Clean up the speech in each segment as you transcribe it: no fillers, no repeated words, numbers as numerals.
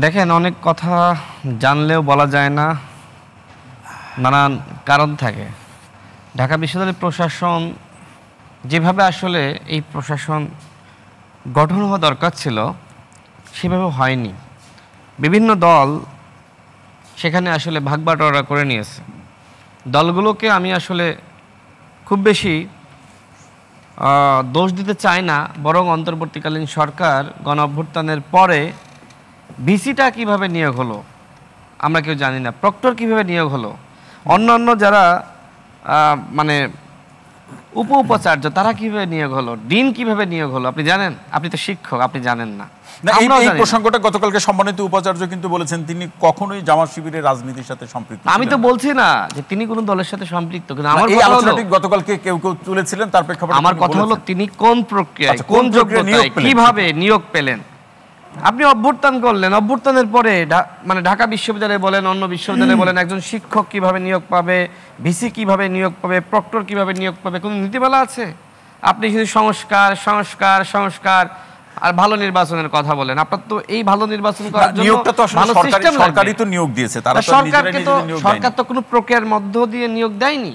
দেখেন, অনেক কথা জানলেও বলা যায় না, নানান কারণ থাকে। ঢাকা বিশ্ববিদ্যালয় প্রশাসন যেভাবে আসলে এই প্রশাসন গঠন হওয়া দরকার ছিল সেভাবে হয়নি। বিভিন্ন দল সেখানে আসলে ভাগ বাটোয়ারা করে নিয়েছে। দলগুলোকে আমি আসলে খুব বেশি দোষ দিতে চাই না, বরং অন্তর্বর্তীকালীন সরকার গণ অভ্যুত্থানের পরে ভিসিটা কিভাবে নিয়োগ হলো আমরা কেউ জানি না, প্রক্টর কিভাবে নিয়োগ হলো, অন্যান্য যারা মানে উপাচার্য তারা কিভাবে নিয়োগ হলো, ডিন কিভাবে নিয়োগ হলো আপনি জানেন? আপনি তো শিক্ষক, আপনি জানেন না। এই প্রসঙ্গটা গতকালকে সম্মানিত উপাচার্য কিন্তু বলেছেন তিনি কখনোই জামাত শিবিরের রাজনীতির সাথে সম্পৃক্ত। আমি তো বলছি না যে তিনি কোনো দলের সাথে সম্পৃক্ত, কিন্তু আমার এই আলোচনাটি গতকালকে কেউ কেউ তুলেছিলেন, তার প্রেক্ষাপটে আমার কথা হলো তিনি কোন প্রক্রিয়ায়, কোন যোগ্যতায়, কিভাবে নিয়োগ পেলেন। আপনি অভ্যুত্থান করলেন, অভ্যুত্থানের পরে মানে ঢাকা বিশ্ববিদ্যালয়ে বলেন, অন্য বিশ্ববিদ্যালয়ে বলেন, একজন শিক্ষক কিভাবে নিয়োগ পাবে, ভিসি কিভাবে নিয়োগ পাবে, প্রক্টর কিভাবে নিয়োগ পাবে, কোনো নীতিমালা আছে? আপনি শুধু সংস্কার সংস্কার সংস্কার আর ভালো নির্বাচনের কথা বলেন। আপনার তো এই ভালো নির্বাচন করার জন্য নিয়োগটা তো আসলে সরকারই তো নিয়োগ দিয়েছে, তারা তো সরকার তো কোনো প্রক্রিয়ার মধ্য দিয়ে নিয়োগ দেয়নি।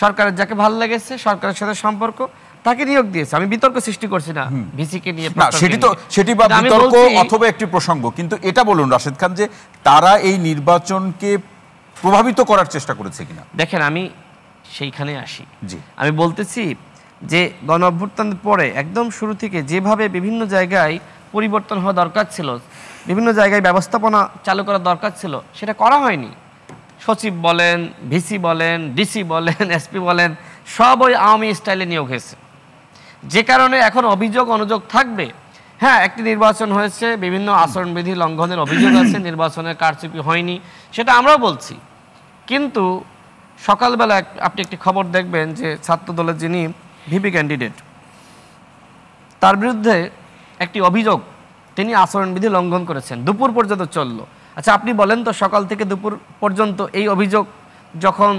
সরকারের যাকে ভালো লেগেছে, সরকারের সাথে সম্পর্ক, তাকে নিয়োগ দিয়েছে। আমি বিতর্ক সৃষ্টি করছি না ভিসিকে নিয়ে, না সেটি বা বিতর্ক অথবা একটি প্রসঙ্গ, কিন্তু এটা বলুন রাশেদ খান যে তারা এই নির্বাচনকে প্রভাবিত করার চেষ্টা করেছে কিনা। দেখেন, আমি সেইখানে আসি। আমি বলতেছি যে গণ অভ্যুত্থানের পরে একদম শুরু থেকে যেভাবে বিভিন্ন জায়গায় পরিবর্তন হওয়া দরকার ছিল, বিভিন্ন জায়গায় ব্যবস্থাপনা চালু করা দরকার ছিল, সেটা করা হয়নি। সচিব বলেন, ভিসি বলেন, ডিসি বলেন, এসপি বলেন, সব ওই আওয়ামী স্টাইলে নিয়োগ হয়েছে, যে কারণে এখন অভিযোগ অনুযোগ থাকবে। হ্যাঁ, একটি নির্বাচন হয়েছে, বিভিন্ন আচরণবিধি লঙ্ঘনের অভিযোগ আছে, নির্বাচনের কারচুপি হয়নি, সেটা আমরাও বলছি। কিন্তু সকালবেলা আপনি একটি খবর দেখবেন যে ছাত্র দলের যিনি ভিপি ক্যান্ডিডেট, তার বিরুদ্ধে একটি অভিযোগ, তিনি আচরণবিধি লঙ্ঘন করেছেন, দুপুর পর্যন্ত চলল। আচ্ছা, আপনি বলেন তো, সকাল থেকে দুপুর পর্যন্ত এই অভিযোগ যখন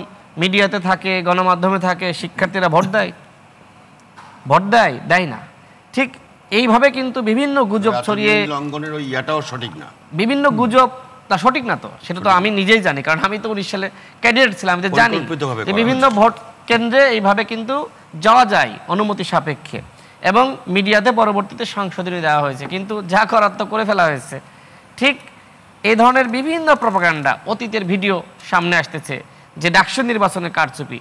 মিডিয়াতে থাকে, গণমাধ্যমে থাকে, শিক্ষার্থীরা ভোট দেয়? ভোট দেয় না। ঠিক এইভাবে কিন্তু বিভিন্ন গুজব ছড়িয়ে, লঙ্ঘনের ওই ইয়াটাও সঠিক না, বিভিন্ন গুজব তা সঠিক না, তো সেটা তো আমি নিজেই জানি, কারণ আমি তো 19 সালে ক্যাডেট ছিলাম, আমি তো জানি যে বিভিন্ন ভোট কেন্দ্রে এইভাবে কিন্তু যাওয়া যায় অনুমতি সাপেক্ষে, এবং মিডিয়াতে পরবর্তীতে সংশোধনী দেওয়া হয়েছে, কিন্তু যা করার তো করে ফেলা হয়েছে। ঠিক এই ধরনের বিভিন্ন প্রপাগান্ডা, অতীতের ভিডিও সামনে আসতেছে যে ডাকসু নির্বাচনের কারচুপি,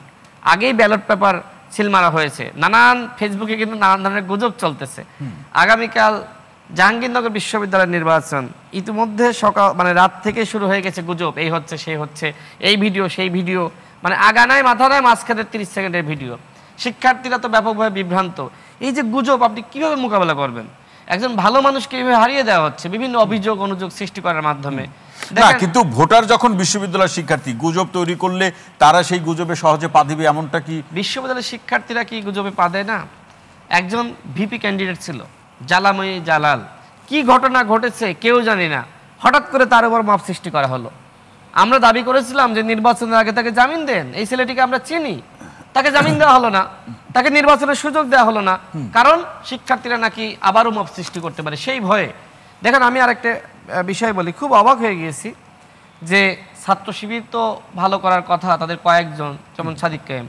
আগেই ব্যালট পেপার সিল মারা হয়েছে, নানান ফেসবুকে কিন্তু নানান ধরনের গুজব চলতেছে। আগামীকাল জাহাঙ্গীরনগর বিশ্ববিদ্যালয়ের নির্বাচন, ইতিমধ্যে সকাল মানে রাত থেকে শুরু হয়ে গেছে গুজব, এই হচ্ছে সেই হচ্ছে, এই ভিডিও সেই ভিডিও, মানে আগা নাই মাথা নাই, মাঝখানে 30 সেকেন্ডের ভিডিও। শিক্ষার্থীরা তো ব্যাপকভাবে বিভ্রান্ত। এই যে গুজব, আপনি কিভাবে মোকাবেলা করবেন? একজন ভালো মানুষকে এইভাবে হারিয়ে দেওয়া হচ্ছে বিভিন্ন অভিযোগ অনুযোগ সৃষ্টি করার মাধ্যমে। না, কিন্তু ভোটার যখন বিশ্ববিদ্যালয়ের শিক্ষার্থী গুজব তৈরি করলে তারা সেই গুজবে সহজে পা দিবে, এমনটা কি? বিশ্ববিদ্যালয়ের শিক্ষার্থীরা কি গুজবে পা দেয় না? একজন ভিপি ক্যান্ডিডেট ছিল জালাময়ী জালাল, কি ঘটনা ঘটেছে কেউ জানি না, হঠাৎ করে তার উপর মাপ সৃষ্টি করা হলো। আমরা দাবি করেছিলাম যে নির্বাচনের আগে তাকে জামিন দেন, এই ছেলেটিকে আমরা চিনি, তাকে জামিন দেওয়া হলো না, তাকে নির্বাচনের সুযোগ দেওয়া হলো না, কারণ শিক্ষার্থীরা নাকি আবারও মাপ সৃষ্টি করতে পারে সেই ভয়ে। দেখেন, আমি আরেকটা বিষয় বলি, খুব অবাক হয়ে গিয়েছি যে ছাত্র শিবির তো ভালো করার কথা, তাদের কয়েকজন যেমন সাদিক কায়েম,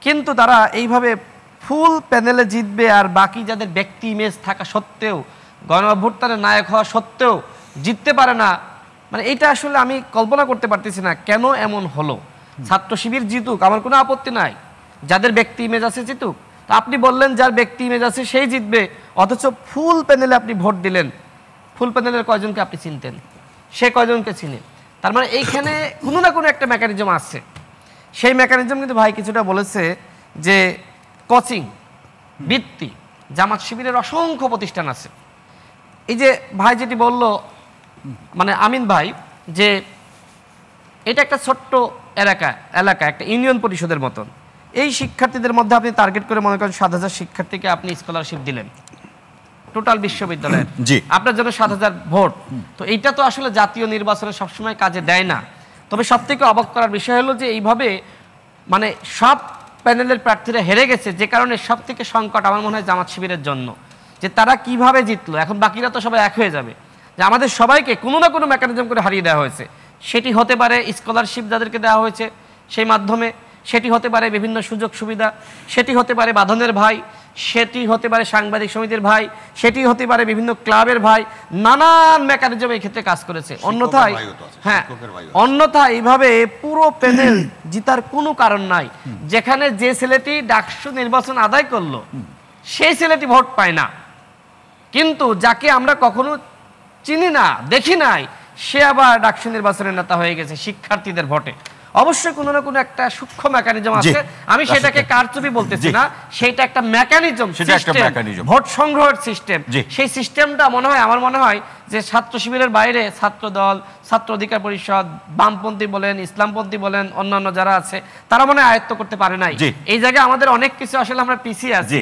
কিন্তু তারা এইভাবে ফুল প্যানেলে জিতবে আর বাকি যাদের ব্যক্তি ইমেজ থাকা সত্ত্বেও, গণ অভ্যুত্থানের নায়ক হওয়া সত্ত্বেও জিততে পারে না। মানে এটা আসলে আমি কল্পনা করতে পারতেছি না কেন এমন হলো। ছাত্র শিবির জিতুক, আমার কোনো আপত্তি নাই, যাদের ব্যক্তি ইমেজ আছে জিতুক। তো আপনি বললেন যার ব্যক্তি ইমেজ আছে সেই জিতবে, অথচ ফুল প্যানেলে আপনি ভোট দিলেন। ফুল প্যানেলের কয়জনকে আপনি চিনতেন? সে কয়জনকে চিনে? তার মানে এইখানে কোনো না কোনো একটা মেকানিজম আছে। সেই মেকানিজম কিন্তু ভাই কিছুটা বলেছে যে কোচিং, বৃত্তি, জামাত শিবিরের অসংখ্য প্রতিষ্ঠান আছে। এই যে ভাই যেটি বলল, মানে আমিন ভাই, যে এটা একটা ছোট্ট এলাকা, একটা ইউনিয়ন পরিষদের মতন। এই শিক্ষার্থীদের মধ্যে আপনি টার্গেট করে মনে করেন 7,000 শিক্ষার্থীকে আপনি স্কলারশিপ দিলেন টোটাল বিশ্ববিদ্যালয়ের, আপনার জন্য 7,000 ভোট। তো এইটা তো আসলে জাতীয় নির্বাচনে সবসময় কাজে দেয় না। তবে সব থেকে অবাক করার বিষয় হলো যে এইভাবে মানে সব প্যানেলের প্রার্থীরা হেরে গেছে, যে কারণে সব থেকে সংকট আমার মনে হয় জামাত শিবিরের জন্য, যে তারা কিভাবে জিতলো। এখন বাকিরা তো সবাই এক হয়ে যাবে, যে আমাদের সবাইকে কোনো না কোনো মেকানিজম করে হারিয়ে দেওয়া হয়েছে। সেটি হতে পারে স্কলারশিপ যাদেরকে দেওয়া হয়েছে সেই মাধ্যমে, সেটি হতে পারে বিভিন্ন সুযোগ সুবিধা, সেটি হতে পারে বাঁধনের ভাই, সেটি হতে পারে সাংবাদিক সমিতির ভাই, সেটি হতে পারে বিভিন্ন ক্লাবের ভাই, নানান মেকানিজম এই ক্ষেত্রে কাজ করেছে। অন্যথায় হ্যাঁ, অন্যথায় এইভাবে পুরো প্যানেল জিতার কোনো কারণ নাই। যেখানে যে ছেলেটি ডাকসু নির্বাচন আদায় করলো সেই ছেলেটি ভোট পায় না, কিন্তু যাকে আমরা কখনো চিনি না, দেখি নাই, সে আবার ডাকসু নির্বাচনের নেতা হয়ে গেছে শিক্ষার্থীদের ভোটে। অবশ্যই কোনো না কোনো একটা সূক্ষ্ম মেকানিজম আছে। আমি সেটাকে কারচুপি বলতেছি না, সেটা একটা মেকানিজম, ভোট সংগ্রহের সিস্টেম। সেই সিস্টেমটা মনে হয়, আমার মনে হয় যে ছাত্র শিবিরের বাইরে ছাত্র দল, ছাত্র অধিকার পরিষদ, বামপন্থী বলেন, ইসলামপন্থী বলেন, অন্যান্য যারা আছে তারা মনে হয় আয়ত্ত করতে পারে নাই। এই জায়গায় আমাদের অনেক কিছু আসলে আমরা পিছিয়ে আছি।